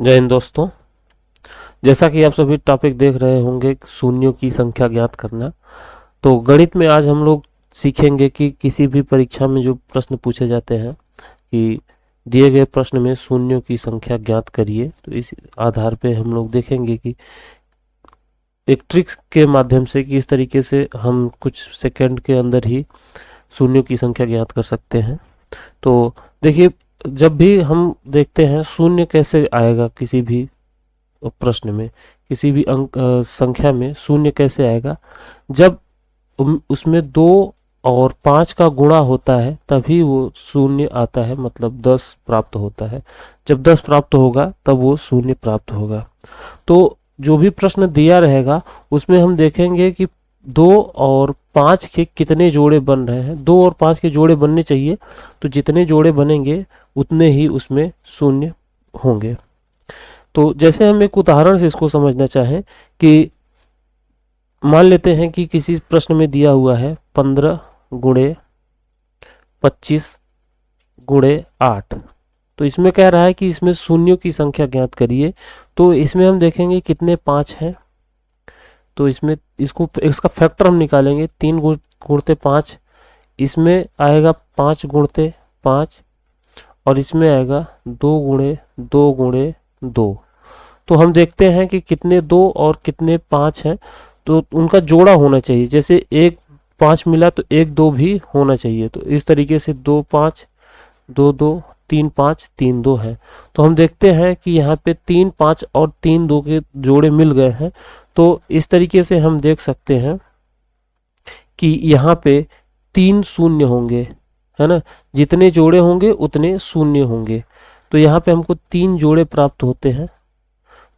जय हिंद दोस्तों। जैसा कि आप सभी टॉपिक देख रहे होंगे, शून्यों की संख्या ज्ञात करना। तो गणित में आज हम लोग सीखेंगे कि किसी भी परीक्षा में जो प्रश्न पूछे जाते हैं कि दिए गए प्रश्न में शून्यों की संख्या ज्ञात करिए, तो इस आधार पे हम लोग देखेंगे कि एक ट्रिक्स के माध्यम से किस तरीके से हम कुछ सेकंड के अंदर ही शून्यों की संख्या ज्ञात कर सकते हैं। तो देखिए, जब भी हम देखते हैं शून्य कैसे आएगा किसी भी प्रश्न में, किसी भी संख्या में शून्य कैसे आएगा, जब उसमें 2 और 5 का गुणा होता है तभी वो शून्य आता है, मतलब 10 प्राप्त होता है। जब 10 प्राप्त होगा तब वो शून्य प्राप्त होगा। तो जो भी प्रश्न दिया रहेगा उसमें हम देखेंगे कि 2 और 5 के कितने जोड़े बन रहे हैं। 2 और 5 के जोड़े बनने चाहिए, तो जितने जोड़े बनेंगे उतने ही उसमें शून्य होंगे। तो जैसे हम एक उदाहरण से इसको समझना चाहें कि मान लेते हैं कि किसी प्रश्न में दिया हुआ है 15 × 25 × 8। तो इसमें कह रहा है कि इसमें शून्यों की संख्या ज्ञात करिए। तो इसमें हम देखेंगे कितने 5 हैं। तो इसमें इसको इसका फैक्टर हम निकालेंगे, 3 × 5। इसमें आएगा 5 × 5 और इसमें आएगा 2 × 2 × 2। तो हम देखते हैं कि कितने 2 और कितने 5 हैं, तो उनका जोड़ा होना चाहिए। जैसे एक 5 मिला तो एक 2 भी होना चाहिए। तो इस तरीके से 2 5 2 2 3 5 3 2 है। तो हम देखते हैं कि यहाँ पे 3 5 और 3 2 के जोड़े मिल गए हैं। तो इस तरीके से हम देख सकते हैं कि यहाँ पे 3 शून्य होंगे, है ना। जितने जोड़े होंगे उतने शून्य होंगे। तो यहाँ पे हमको 3 जोड़े प्राप्त होते हैं।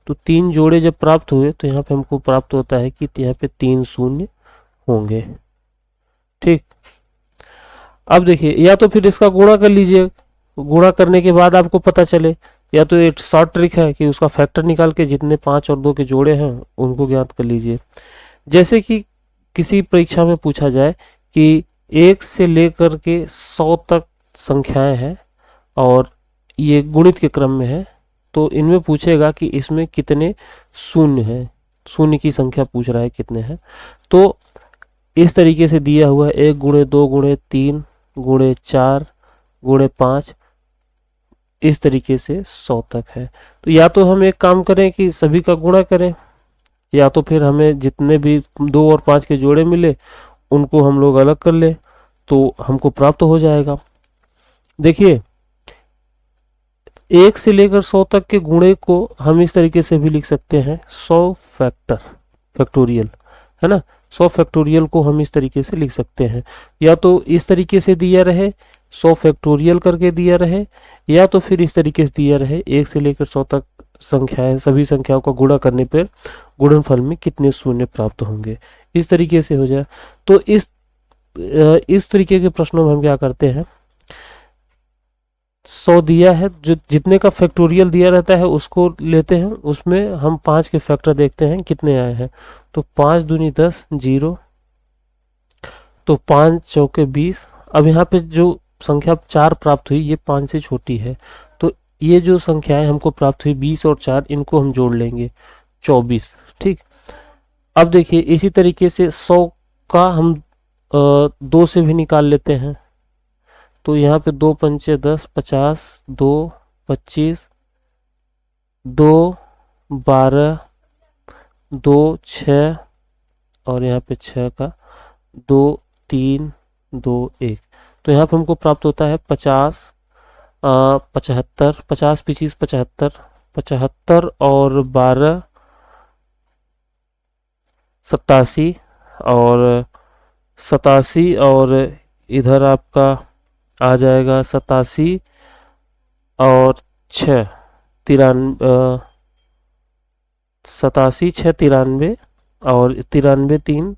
तो 3 जोड़े जब प्राप्त हुए तो यहाँ पे हमको प्राप्त होता है कि यहाँ पे 3 शून्य होंगे। ठीक। अब देखिए, या तो फिर इसका गुणा कर लीजिए। गुणा करने के बाद आपको पता चले, या तो एक शॉर्ट ट्रिक है कि उसका फैक्टर निकाल के जितने 5 और 2 के जोड़े हैं उनको ज्ञात कर लीजिए। जैसे कि किसी परीक्षा में पूछा जाए कि 1 से लेकर के 100 तक संख्याएं हैं और ये गुणित के क्रम में है, तो इनमें पूछेगा कि इसमें कितने शून्य हैं, शून्य की संख्या पूछ रहा है कितने हैं। तो इस तरीके से दिया हुआ है 1 × 2 × 3 × 4 × 5, इस तरीके से 100 तक है। तो या तो हम एक काम करें कि सभी का गुणा करें, या तो फिर हमें जितने भी 2 और 5 के जोड़े मिले उनको हम लोग अलग कर लें तो हमको प्राप्त हो जाएगा। देखिए, 1 से लेकर 100 तक के गुणे को हम इस तरीके से भी लिख सकते हैं, 100 फैक्टोरियल, है ना। 100 फैक्टोरियल को हम इस तरीके से लिख सकते हैं। या तो इस तरीके से दिया रहे, 100 फैक्टोरियल करके दिया रहे, या तो फिर इस तरीके से दिया रहे 1 से लेकर 100 तक संख्याएं, सभी संख्याओं का गुणा करने पर गुणनफल में कितने शून्य प्राप्त होंगे, इस तरीके से हो जाए। तो इस तरीके के प्रश्नों में हम क्या करते हैं, 100 दिया है, जो जितने का फैक्टोरियल दिया रहता है उसको लेते हैं, उसमें हम 5 के फैक्टर देखते हैं कितने आए हैं। तो 5 दूनी 10 0, तो 5 चौके 20। अब यहाँ पे जो संख्या 4 प्राप्त हुई ये 5 से छोटी है, तो ये जो संख्याएं हमको प्राप्त हुई 20 और 4, इनको हम जोड़ लेंगे 24। ठीक। अब देखिए, इसी तरीके से 100 का हम 2 से भी निकाल लेते हैं। तो यहाँ पे 2 पंचे 10, 50, 2 25, 2 12, 2 6, और यहाँ पे 6 का 2 3 2 1। तो यहाँ पे हमको प्राप्त होता है 50 75, 50 25 75, 75 और 12 87, और 87, और इधर आपका आ जाएगा 87 और 6 93, 87 6 93, और 93 3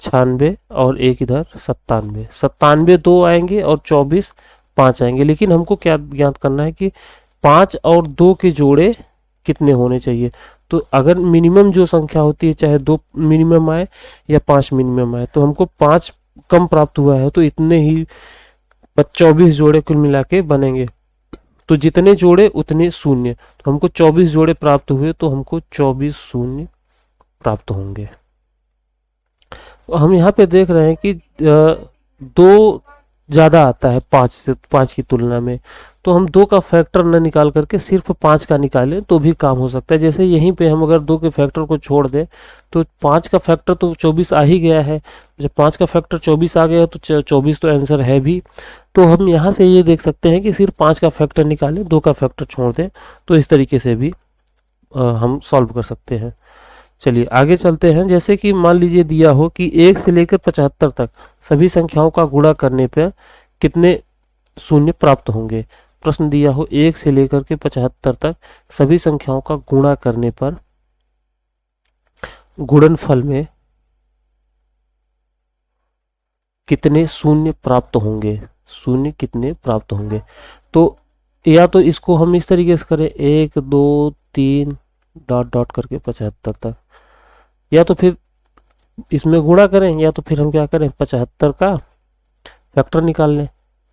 96, और एक इधर 97। 97 2 आएंगे और 24 5 आएंगे। लेकिन हमको क्या ज्ञात करना है कि 5 और 2 के जोड़े कितने होने चाहिए। तो अगर मिनिमम जो संख्या होती है, चाहे 2 मिनिमम आए या 5 मिनिमम आए, तो हमको 5 कम प्राप्त हुआ है, तो इतने ही 24 जोड़े कुल मिला के बनेंगे। तो जितने जोड़े उतने शून्य, तो हमको 24 जोड़े प्राप्त हुए, तो हमको 24 शून्य प्राप्त होंगे। तो हम यहाँ पे देख रहे हैं कि दो ज़्यादा आता है 5 की तुलना में, तो हम 2 का फैक्टर न निकाल करके सिर्फ 5 का निकालें तो भी काम हो सकता है। जैसे यहीं पे हम अगर 2 के फैक्टर को छोड़ दें तो 5 का फैक्टर तो 24 आ ही गया है। जब 5 का फैक्टर 24 आ गया तो 24 तो आंसर है भी। तो हम यहाँ से ये देख सकते हैं कि सिर्फ 5 का फैक्टर निकालें, 2 का फैक्टर छोड़ दें, तो इस तरीके से भी हम सॉल्व कर सकते हैं। चलिए आगे चलते हैं। जैसे कि मान लीजिए दिया हो कि 1 से लेकर 75 तक सभी संख्याओं का गुणा करने पर कितने शून्य प्राप्त होंगे। प्रश्न दिया हो 1 से लेकर के 75 तक सभी संख्याओं का गुणा करने पर गुणनफल में कितने शून्य प्राप्त होंगे, शून्य कितने प्राप्त होंगे। तो या तो इसको हम इस तरीके से करें 1 2 3 डॉट डॉट करके 75 तक, या तो फिर इसमें गुणा करें, या तो फिर हम क्या करें 75 का फैक्टर निकाल लें।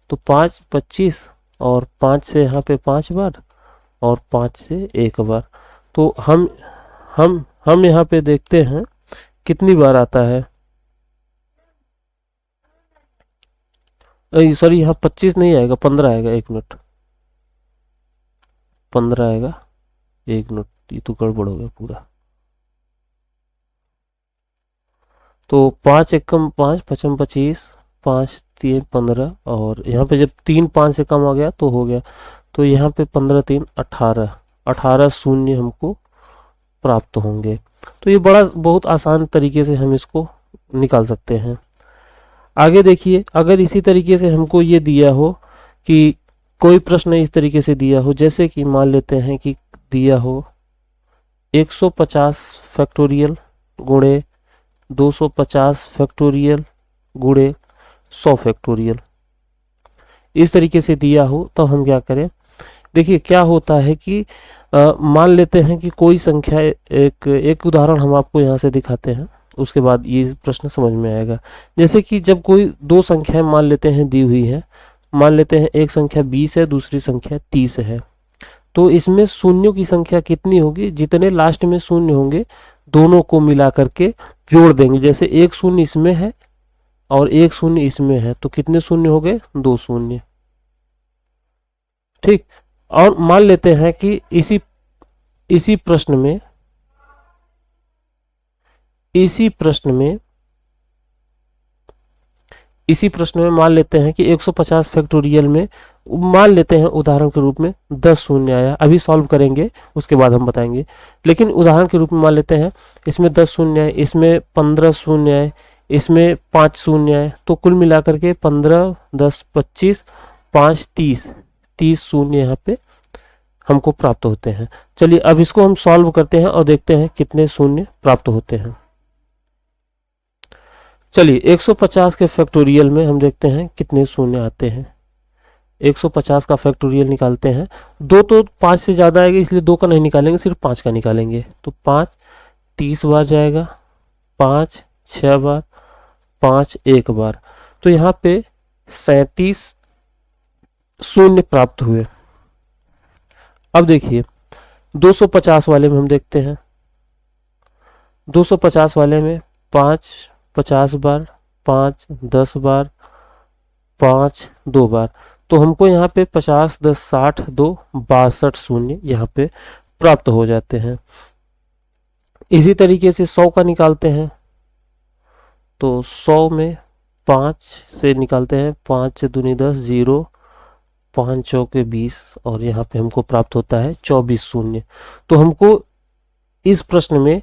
तो 5 25 और 5 से यहाँ पे 5 बार और 5 से 1 बार। तो हम यहाँ पे देखते हैं कितनी बार आता है। सॉरी, यहाँ 25 नहीं आएगा, 15 आएगा। 1 मिनट, 15 आएगा। 1 मिनट, ये तो गड़बड़ हो गया पूरा। तो 5 एकम 5 पचम 25, 5 3 15, और यहाँ पे जब 3 5 से कम आ गया तो हो गया। तो यहाँ पे 15 3 18, 18 शून्य हमको प्राप्त होंगे। तो ये बहुत आसान तरीके से हम इसको निकाल सकते हैं। आगे देखिए, अगर इसी तरीके से हमको ये दिया हो कि कोई प्रश्न इस तरीके से दिया हो, जैसे कि मान लेते हैं कि दिया हो 150 फैक्टोरियल गुणे 250 फैक्टोरियल गुणे 100 फैक्टोरियल, इस तरीके से दिया हो, तो हम क्या करें। देखिए क्या होता है कि मान लेते हैं कि कोई संख्या, एक उदाहरण हम आपको यहाँ से दिखाते हैं, उसके बाद ये प्रश्न समझ में आएगा। जैसे कि जब कोई 2 संख्याएं मान लेते हैं दी हुई है, मान लेते हैं एक संख्या 20 है, दूसरी संख्या 30 है, तो इसमें शून्यों की संख्या कितनी होगी, जितने लास्ट में शून्य होंगे दोनों को मिला करके जोड़ देंगे। जैसे एक शून्य इसमें है और एक शून्य इसमें है, तो कितने शून्य हो गए, 2 शून्य। ठीक। और मान लेते हैं कि इसी प्रश्न में मान लेते हैं कि 150 फैक्टोरियल में मान लेते हैं उदाहरण के रूप में 10 शून्य आया। अभी सॉल्व करेंगे उसके बाद हम बताएंगे, लेकिन उदाहरण के रूप में मान लेते हैं इसमें 10 शून्य आए, इसमें 15 शून्य आए, इसमें 5 शून्य आए, तो कुल मिलाकर के 15 10 25 5 30 शून्य यहाँ पे हमको प्राप्त होते हैं। चलिए अब इसको हम सॉल्व करते हैं और देखते हैं कितने शून्य प्राप्त होते हैं। चलिए 150 के फैक्टोरियल में हम देखते हैं कितने शून्य आते हैं। 150 का फैक्टोरियल निकालते हैं। 2 तो 5 से ज़्यादा आएगा, इसलिए 2 का नहीं निकालेंगे, सिर्फ 5 का निकालेंगे। तो 5 30 बार जाएगा, 5 6 बार, 5 1 बार, तो यहाँ पे 37 शून्य प्राप्त हुए। अब देखिए 250 वाले में हम देखते हैं। 250 वाले में 5 50 बार, 5 10 बार, 5 2 बार, तो हमको यहाँ पे 50 10 60 2 62 शून्य यहाँ पे प्राप्त हो जाते हैं। इसी तरीके से 100 का निकालते हैं। तो 100 में 5 से निकालते हैं, 5 दूनी 10 0, 5 चौके 20, और यहाँ पे हमको प्राप्त होता है 24 शून्य। तो हमको इस प्रश्न में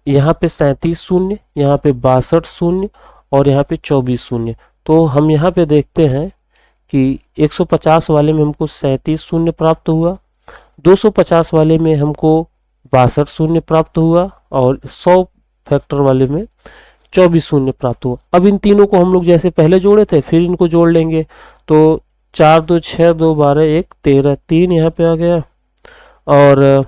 यहाँ पे 37 शून्य, यहाँ पे 62 शून्य और यहाँ पे 24 शून्य। तो हम यहाँ पे देखते हैं कि 150 वाले में हमको 37 शून्य प्राप्त हुआ, 250 वाले में हमको 62 शून्य प्राप्त हुआ, और 100 फैक्टर वाले में 24 शून्य प्राप्त हुआ। अब इन तीनों को हम लोग जैसे पहले जोड़े थे फिर इनको जोड़ लेंगे। तो 4 2 6 2 12 1 13, 3 यहाँ पे आ गया, और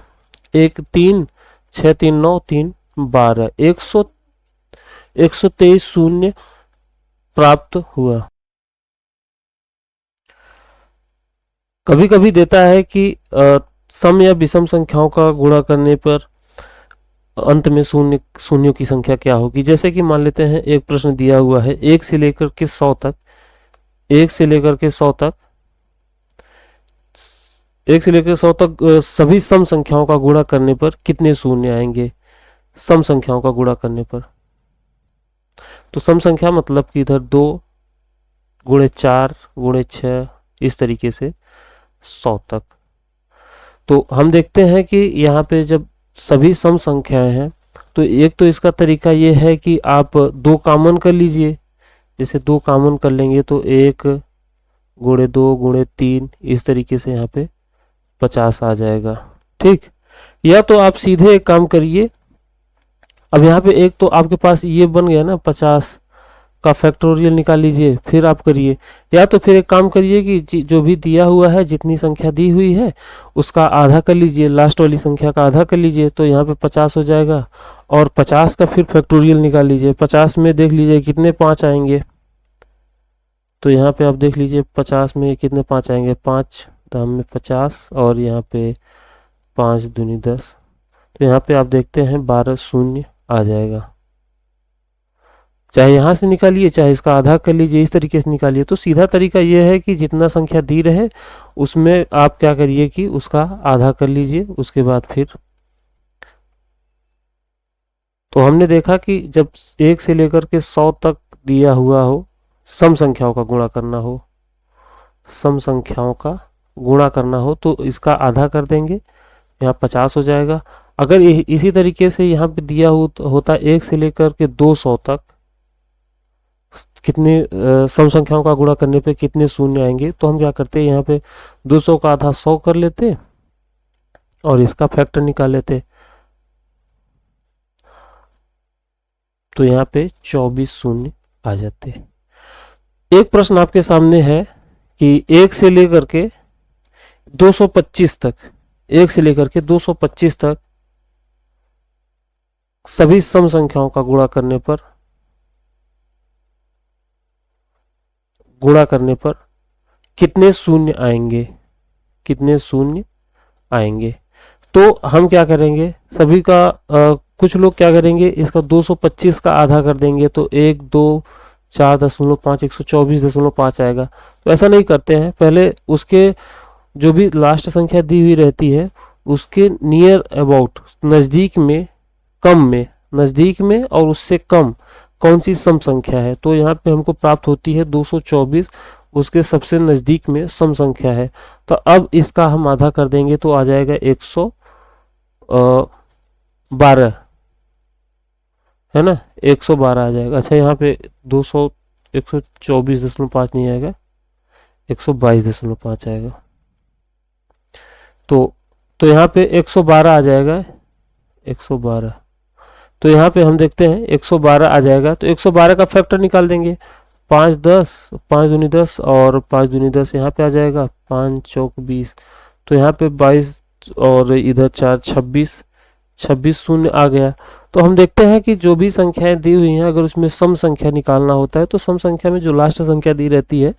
1 3 6 3 9 3 12, 123 शून्य प्राप्त हुआ। कभी कभी देता है कि सम या विषम संख्याओं का गुणा करने पर अंत में शून्यों की संख्या क्या होगी। जैसे कि मान लेते हैं एक प्रश्न दिया हुआ है 1 से लेकर के 100 तक, 1 से लेकर के 100 तक, 1 से लेकर 100 तक सभी सम संख्याओं का गुणा करने पर कितने शून्य आएंगे। सम संख्याओं का गुणा करने पर, तो सम संख्या मतलब कि इधर 2 गुणे 4 गुणे 6 इस तरीके से 100 तक। तो हम देखते हैं कि यहाँ पे जब सभी सम संख्याएं हैं तो एक तो इसका तरीका ये है कि आप 2 कॉमन कर लीजिए। जैसे 2 कॉमन कर लेंगे तो 1 गुणे 2 गुणे 3 इस तरीके से यहाँ पे 50 आ जाएगा। ठीक, या तो आप सीधे एक काम करिए, अब यहाँ पे एक तो आपके पास ये बन गया ना 50 का फैक्टोरियल निकाल लीजिए, फिर आप करिए। या तो फिर एक काम करिए कि जो भी दिया हुआ है जितनी संख्या दी हुई है उसका आधा कर लीजिए, लास्ट वाली संख्या का आधा कर लीजिए, तो यहाँ पे 50 हो जाएगा। और 50 का फिर फैक्टोरियल निकाल लीजिए। 50 में देख लीजिए कितने 5 आएंगे, तो यहाँ पे आप देख लीजिए 50 में कितने 5 आएंगे, 5 दाम में 50 और यहाँ पे 5 दूनी 10, तो यहाँ पे आप देखते हैं 12 शून्य आ जाएगा। चाहे यहाँ से निकालिए चाहे इसका आधा कर लीजिए, इस तरीके से निकालिए। तो सीधा तरीका ये है कि जितना संख्या दी रहे उसमें आप क्या करिए कि उसका आधा कर लीजिए, उसके बाद फिर। तो हमने देखा कि जब 1 से लेकर के 100 तक दिया हुआ हो, सम संख्याओं का गुणा करना हो, सम संख्याओं का गुणा करना हो तो इसका आधा कर देंगे, यहाँ 50 हो जाएगा। अगर इसी तरीके से यहाँ पे दिया होता 1 से लेकर के 200 तक कितने सम संख्याओं का गुणा करने पे कितने शून्य आएंगे, तो हम क्या करते हैं यहाँ पे 200 का आधा 100 कर लेते और इसका फैक्टर निकाल लेते, तो यहाँ पे 24 शून्य आ जाते। एक प्रश्न आपके सामने है कि 1 से लेकर के 225 तक, 1 से लेकर के 225 तक सभी सम संख्याओं का गुणा करने पर कितने शून्य आएंगे, कितने शून्य आएंगे। तो हम क्या करेंगे, सभी का कुछ लोग क्या करेंगे, इसका 225 का आधा कर देंगे तो 1 2 4.5 124.5 आएगा। तो ऐसा नहीं करते हैं, पहले उसके जो भी लास्ट संख्या दी हुई रहती है उसके नियर अबाउट, नज़दीक में, कम में, नज़दीक में और उससे कम कौन सी सम संख्या है, तो यहाँ पे हमको प्राप्त होती है 224, उसके सबसे नज़दीक में सम संख्या है। तो अब इसका हम आधा कर देंगे तो आ जाएगा 112, है ना, 112 आ जाएगा। अच्छा यहाँ पे 124.5 नहीं आएगा, 122.5 आएगा। तो यहाँ पे 112 आ जाएगा, 112। तो यहाँ पे हम देखते हैं 112 आ जाएगा, तो 112 का फैक्टर निकाल देंगे, 5 10, 5 दूनी 10 और 5 दूनी 10 यहाँ पे आ जाएगा, 5 चौक 20, तो यहाँ पे 22 और इधर 4 26, 26 शून्य आ गया। तो हम देखते हैं कि जो भी संख्याएं दी हुई हैं अगर उसमें सम संख्या निकालना होता है तो सम संख्या में जो लास्ट संख्या दी रहती है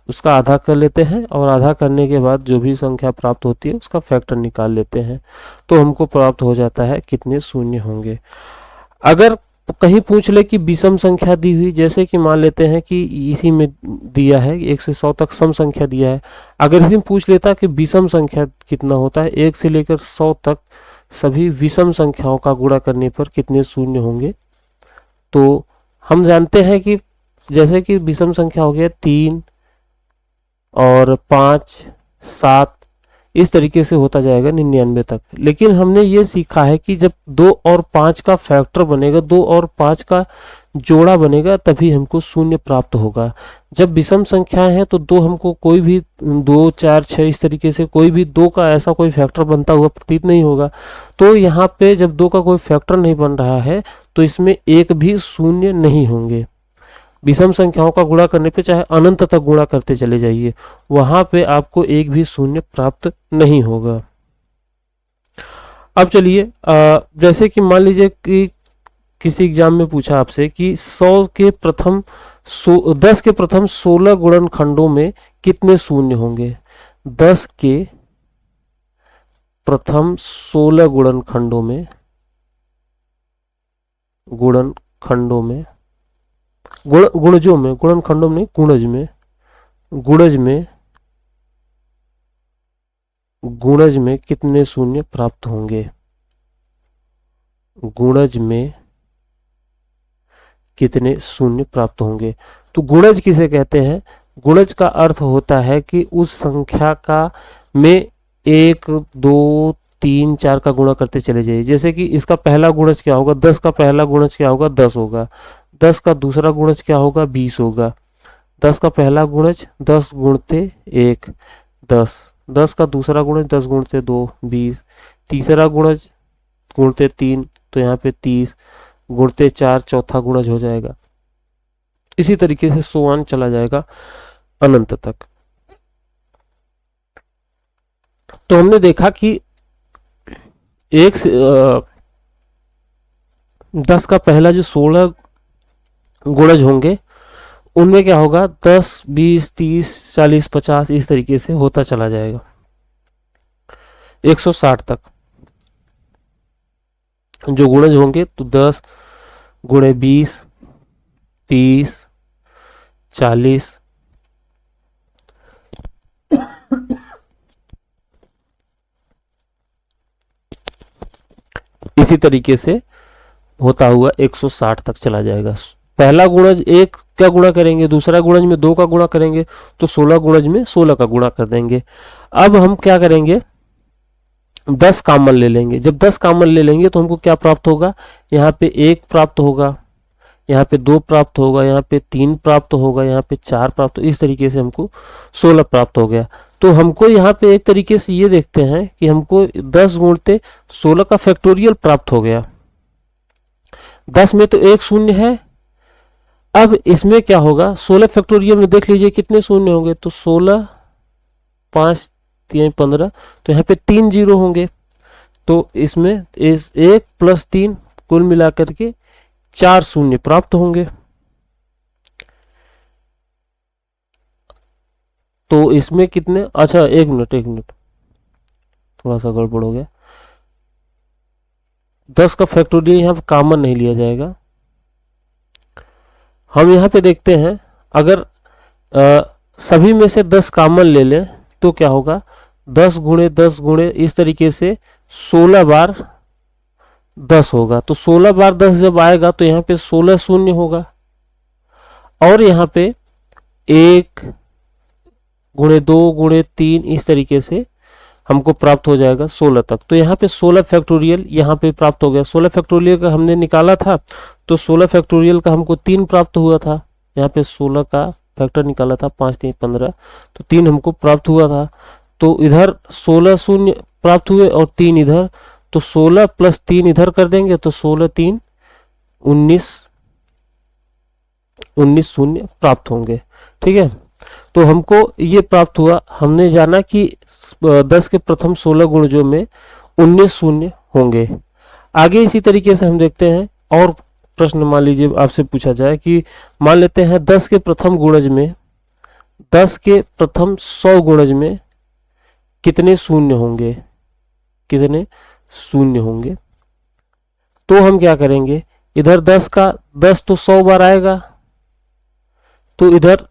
उसका आधा कर लेते हैं और आधा करने के बाद जो भी संख्या प्राप्त होती है उसका फैक्टर निकाल लेते हैं, तो हमको प्राप्त हो जाता है कितने शून्य होंगे। अगर कहीं पूछ ले कि विषम संख्या दी हुई, जैसे कि मान लेते हैं कि इसी में दिया है 1 से 100 तक सम संख्या दिया है, अगर इसी में पूछ लेता कि विषम संख्या कितना होता है, 1 से लेकर 100 तक सभी विषम संख्याओं का गुणा करने पर कितने शून्य होंगे, तो हम जानते हैं कि जैसे कि विषम संख्या हो गया 3 और 5 7 इस तरीके से होता जाएगा 99 तक। लेकिन हमने ये सीखा है कि जब 2 और 5 का फैक्टर बनेगा, 2 और 5 का जोड़ा बनेगा तभी हमको शून्य प्राप्त होगा। जब विषम संख्या है तो 2 हमको कोई भी 2 4 6 इस तरीके से कोई भी 2 का ऐसा कोई फैक्टर बनता हुआ प्रतीत नहीं होगा। तो यहाँ पे जब 2 का कोई फैक्टर नहीं बन रहा है तो इसमें एक भी शून्य नहीं होंगे। विषम संख्याओं का गुणा करने पे चाहे अनंत तक गुणा करते चले जाइए, वहां पे आपको एक भी शून्य प्राप्त नहीं होगा। अब चलिए जैसे कि मान लीजिए कि किसी एग्जाम में पूछा आपसे कि 10 के प्रथम 16 गुणनखंडों में कितने शून्य होंगे। 10 के प्रथम 16 गुणनखंडों में गुणनखंडों में गुणजों में, गुणनखंडों में गुणज में कितने शून्य प्राप्त होंगे? गुणज में कितने शून्य प्राप्त होंगे? तो गुणज किसे कहते हैं? गुणज का अर्थ होता है कि उस संख्या का में 1 2 3 4 का गुणा करते चले जाइए। जैसे कि इसका पहला गुणज क्या होगा? 10 का पहला गुणज क्या होगा? 10 होगा। 10 का दूसरा गुणज क्या होगा? 20 होगा। 10 का पहला गुणज 10 गुणते 1 10, 10 का दूसरा गुणज 10 गुणते 2 20, तीसरा गुणज गुणते 3 तो यहाँ पे 30, गुणते 4 चौथा गुणज हो जाएगा। इसी तरीके से सोआन चला जाएगा अनंत तक। तो हमने देखा कि 10 का पहला जो 16 गुणज होंगे उनमें क्या होगा? 10 20 30 40 50 इस तरीके से होता चला जाएगा 160 तक जो गुणज होंगे। तो 10 गुणे 20 30 40 इसी तरीके से होता हुआ 160 तक चला जाएगा। पहला गुणज 1 का गुणा करेंगे, दूसरा गुणज में 2 का गुणा करेंगे तो 16 गुणज में 16 का गुणा कर देंगे। अब हम क्या करेंगे? 10 कॉमन ले लेंगे। जब 10 कॉमन ले लेंगे तो हमको क्या प्राप्त होगा? यहाँ पे 1 प्राप्त होगा, यहाँ पे 2 प्राप्त होगा, यहाँ पे 3 प्राप्त होगा, यहाँ पे 4 प्राप्त हो, इस तरीके से हमको 16 प्राप्त हो गया। तो हमको यहाँ पे एक तरीके से ये देखते हैं कि हमको 10 गुणते 16 का फैक्टोरियल प्राप्त हो गया। 10 में तो एक शून्य है। अब इसमें क्या होगा? 16 फैक्टोरियल में देख लीजिए कितने शून्य होंगे। तो 16 5 3 15, तो यहाँ पे 3 जीरो होंगे। तो इसमें इस 1 + 3 कुल मिलाकर के 4 शून्य प्राप्त होंगे। तो इसमें कितने? अच्छा एक मिनट थोड़ा सा गड़बड़ हो गया। 10 का फैक्टोरियल यहाँ पे कॉमन नहीं लिया जाएगा। हम यहाँ पे देखते हैं अगर सभी में से 10 कॉमन ले लें तो क्या होगा? 10 गुणे 10 गुणे इस तरीके से 16 बार 10 होगा। तो 16 बार 10 जब आएगा तो यहाँ पे 16 शून्य होगा और यहाँ पे 1 गुणे 2 गुणे 3 इस तरीके से हमको प्राप्त हो जाएगा 16 तक। तो यहाँ पे 16 फैक्टोरियल यहाँ पे प्राप्त हो गया। 16 फैक्टोरियल का हमने निकाला था तो 16 फैक्टोरियल का हमको 3 प्राप्त हुआ था। यहाँ पे 16 का फैक्टर निकाला था 5 3 15, तो 3 हमको प्राप्त हुआ था। तो इधर 16 शून्य प्राप्त हुए और 3 इधर, तो 16 + 3 इधर कर देंगे तो 16 3 19 शून्य प्राप्त होंगे। ठीक है, तो हमको ये प्राप्त हुआ। हमने जाना कि 10 के प्रथम 16 गुणजों में 19 शून्य होंगे। आगे इसी तरीके से हम देखते हैं और प्रश्न मान लीजिए आपसे पूछा जाए कि मान लेते हैं 10 के प्रथम गुणज में 10 के प्रथम 100 गुणज में कितने शून्य होंगे? कितने शून्य होंगे? तो हम क्या करेंगे? इधर 10 का 10 तो 100 बार आएगा, तो इधर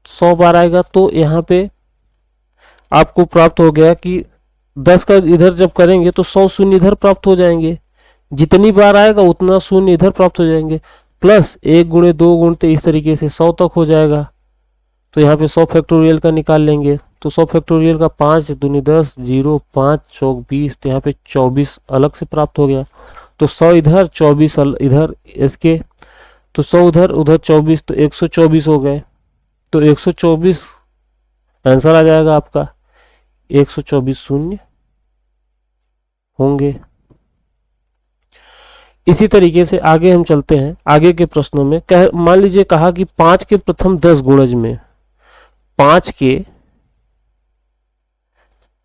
100 बार आएगा। तो यहाँ पे आपको प्राप्त हो गया कि 10 का इधर जब करेंगे तो 100 शून्य इधर प्राप्त हो जाएंगे। जितनी बार आएगा उतना शून्य इधर प्राप्त हो जाएंगे, प्लस 1 गुणे 2 गुणते इस तरीके से 100 तक हो जाएगा। तो यहाँ पे 100 फैक्टोरियल का निकाल लेंगे तो 100 फैक्टोरियल का 5 दूनी 10 0 5 चौक 20, तो यहाँ पे 24 अलग से प्राप्त हो गया। तो 100 इधर 24 इधर इसके, तो 100 उधर उधर 24, तो 124 हो गए। तो 124 आंसर आ जाएगा आपका। 124 शून्य होंगे। इसी तरीके से आगे हम चलते हैं। आगे के प्रश्नों में मान लीजिए कहा कि 5 के प्रथम 10 गुणज में 5 के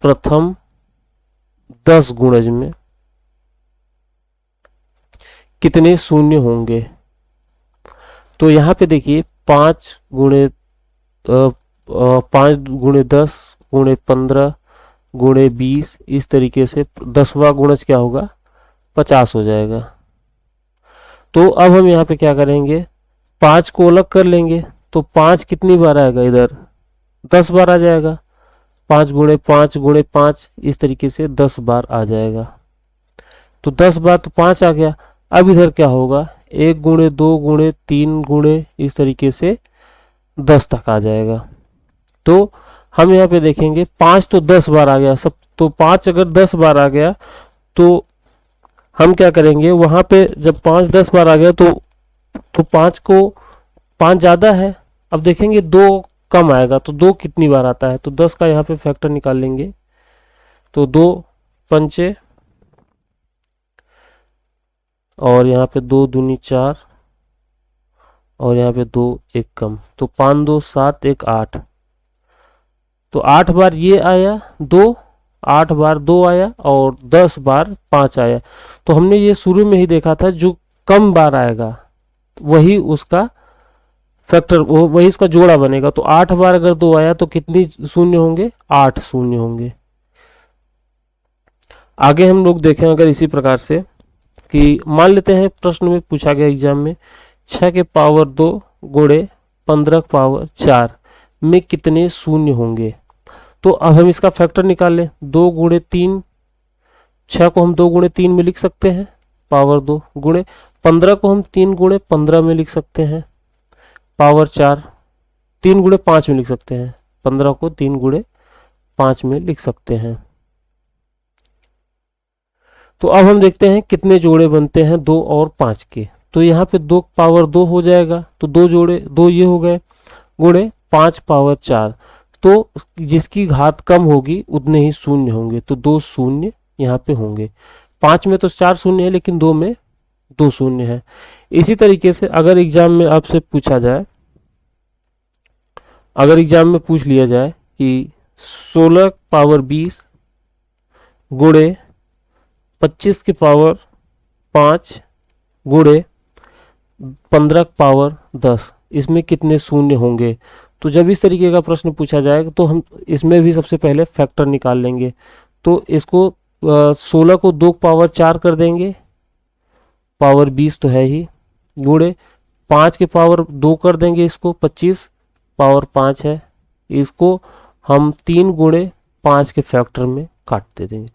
प्रथम 10 गुणज में कितने शून्य होंगे? तो यहाँ पे देखिए 5 गुणे 10 गुणे 15 गुणे 20, इस तरीके से 10वां गुणज क्या होगा 50 हो जाएगा। तो अब हम यहाँ पे क्या करेंगे, 5 को अलग कर लेंगे, तो 5 कितनी बार आएगा, इधर 10 बार आ जाएगा। 5 गुणे 5 गुणे 5, इस तरीके से 10 बार आ जाएगा। तो 10 बार तो 5 आ गया। अब इधर क्या होगा, 1 गुणे 2 गुणे 3 गुणे, इस तरीके से 10 तक आ जाएगा। तो हम यहाँ पे देखेंगे 5 तो 10 बार आ गया सब, तो 5 अगर 10 बार आ गया तो हम क्या करेंगे, वहां पे जब 5 10 बार आ गया तो 5 को 5 ज्यादा है। अब देखेंगे 2 कम आएगा, तो 2 कितनी बार आता है, तो 10 का यहाँ पे फैक्टर निकाल लेंगे। तो 2 पंचे और यहाँ पे 2 दूनी 4 और यहाँ पे 2 1 कम, तो 5 2 7 1 8, तो 8 बार ये आया 2, 8 बार 2 आया और 10 बार 5 आया। तो हमने ये शुरू में ही देखा था, जो कम बार आएगा वही उसका फैक्टर, वही इसका जोड़ा बनेगा। तो 8 बार अगर 2 आया तो कितनी शून्य होंगे, 8 शून्य होंगे। आगे हम लोग देखें अगर इसी प्रकार से कि मान लेते हैं प्रश्न में पूछा गया एग्जाम में 6 के पावर 2 गुणे 15 पावर 4 में कितने शून्य होंगे। तो अब हम इसका फैक्टर निकाल लें, 2 गुणे 3, 6 को हम 2 गुणे 3 में लिख सकते हैं पावर 2, गुणे 15 को हम 3 गुणे 15 में लिख सकते हैं पावर 4, 3 गुणे 5 में लिख सकते हैं, 15 को 3 गुणे 5 में लिख सकते हैं। तो अब हम देखते हैं कितने जोड़े बनते हैं 2 और 5 के। तो यहाँ पे 2 पावर 2 हो जाएगा, तो 2 जोड़े 2 ये हो गए, गुणे 5 पावर 4, तो जिसकी घात कम होगी उतने ही शून्य होंगे, तो 2 शून्य यहाँ पे होंगे। 5 में तो 4 शून्य है, लेकिन 2 में 2 शून्य है। इसी तरीके से अगर एग्जाम में आपसे पूछा जाए, अगर एग्जाम में पूछ लिया जाए कि 16 पावर 20 गुणे 25 के पावर 5 गुणे 15 पावर 10, इसमें कितने शून्य होंगे। तो जब इस तरीके का प्रश्न पूछा जाएगा तो हम इसमें भी सबसे पहले फैक्टर निकाल लेंगे। तो इसको 16 को 2 पावर 4 कर देंगे, पावर 20 तो है ही, गुणे 5 के पावर 2 कर देंगे, इसको 25 पावर 5 है, इसको हम 3 गुणे 5 के फैक्टर में काट दे देंगे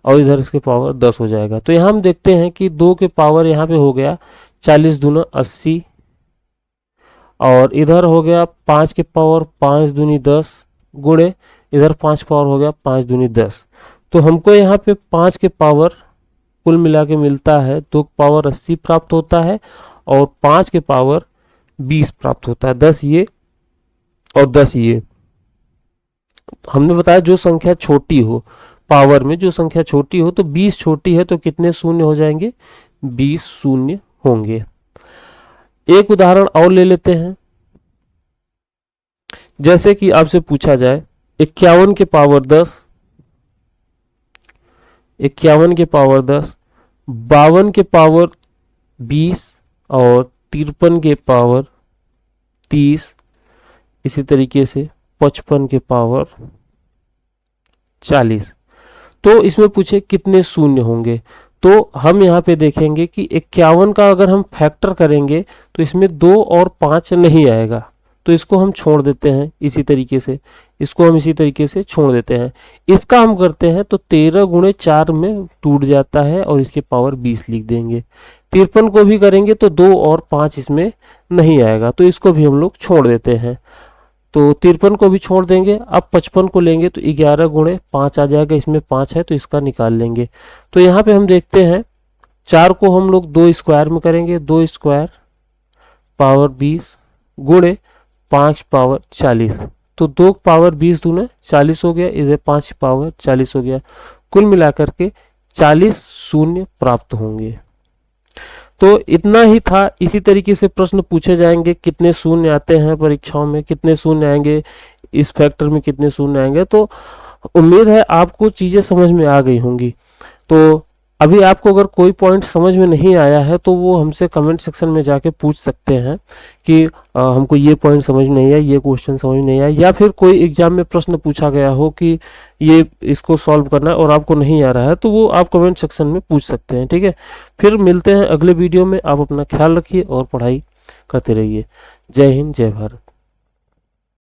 और इधर इसके पावर 10 हो जाएगा। तो यहाँ हम देखते हैं कि 2 के पावर यहाँ पे हो गया 40 दूना 80 और इधर हो गया 5 के पावर 5 दूनी 10 गुणे इधर 5 पावर हो गया 5 दूनी 10। तो हमको यहाँ पे 5 के पावर कुल मिला के मिलता है 2 पावर 80 प्राप्त होता है और 5 के पावर 20 प्राप्त होता है, 10 ये और 10 ये। हमने बताया जो संख्या छोटी हो, पावर में जो संख्या छोटी हो, तो 20 छोटी है तो कितने शून्य हो जाएंगे, 20 शून्य होंगे। एक उदाहरण और ले लेते हैं, जैसे कि आपसे पूछा जाए 51 के पावर 10, 51 के पावर 10, 52 के पावर 20 और 53 के पावर 30, इसी तरीके से 55 के पावर 40। तो इसमें पूछे कितने शून्य होंगे। तो हम यहाँ पे देखेंगे कि 51 का अगर हम फैक्टर करेंगे तो इसमें 2 और 5 नहीं आएगा, तो इसको हम छोड़ देते हैं इसी तरीके से, इसको हम इसी तरीके से छोड़ देते हैं। इसका हम करते हैं तो 13 गुणे 4 में टूट जाता है और इसके पावर 20 लिख देंगे। 53 को भी करेंगे तो 2 और 5 इसमें नहीं आएगा, तो इसको भी हम लोग छोड़ देते हैं, तो 53 को भी छोड़ देंगे। अब 55 को लेंगे तो 11 गुणे 5 आ जाएगा, इसमें 5 है तो इसका निकाल लेंगे। तो यहाँ पे हम देखते हैं 4 को हम लोग 2 स्क्वायर में करेंगे, 2 स्क्वायर पावर 20 गुणे 5 पावर 40, तो 2 पावर 20 दूना 40 हो गया, इधर 5 पावर 40 हो गया, कुल मिलाकर के 40 शून्य प्राप्त होंगे। तो इतना ही था। इसी तरीके से प्रश्न पूछे जाएंगे, कितने शून्य आते हैं परीक्षाओं में, कितने शून्य आएंगे, इस फैक्टर में कितने शून्य आएंगे। तो उम्मीद है आपको चीजें समझ में आ गई होंगी। तो अभी आपको अगर कोई पॉइंट समझ में नहीं आया है तो वो हमसे कमेंट सेक्शन में जाके पूछ सकते हैं कि हमको ये पॉइंट समझ नहीं आया, ये क्वेश्चन समझ नहीं आया, या फिर कोई एग्जाम में प्रश्न पूछा गया हो कि ये इसको सॉल्व करना है और आपको नहीं आ रहा है, तो वो आप कमेंट सेक्शन में पूछ सकते हैं। ठीक है, फिर मिलते हैं अगले वीडियो में। आप अपना ख्याल रखिए और पढ़ाई करते रहिए। जय हिंद, जय भारत।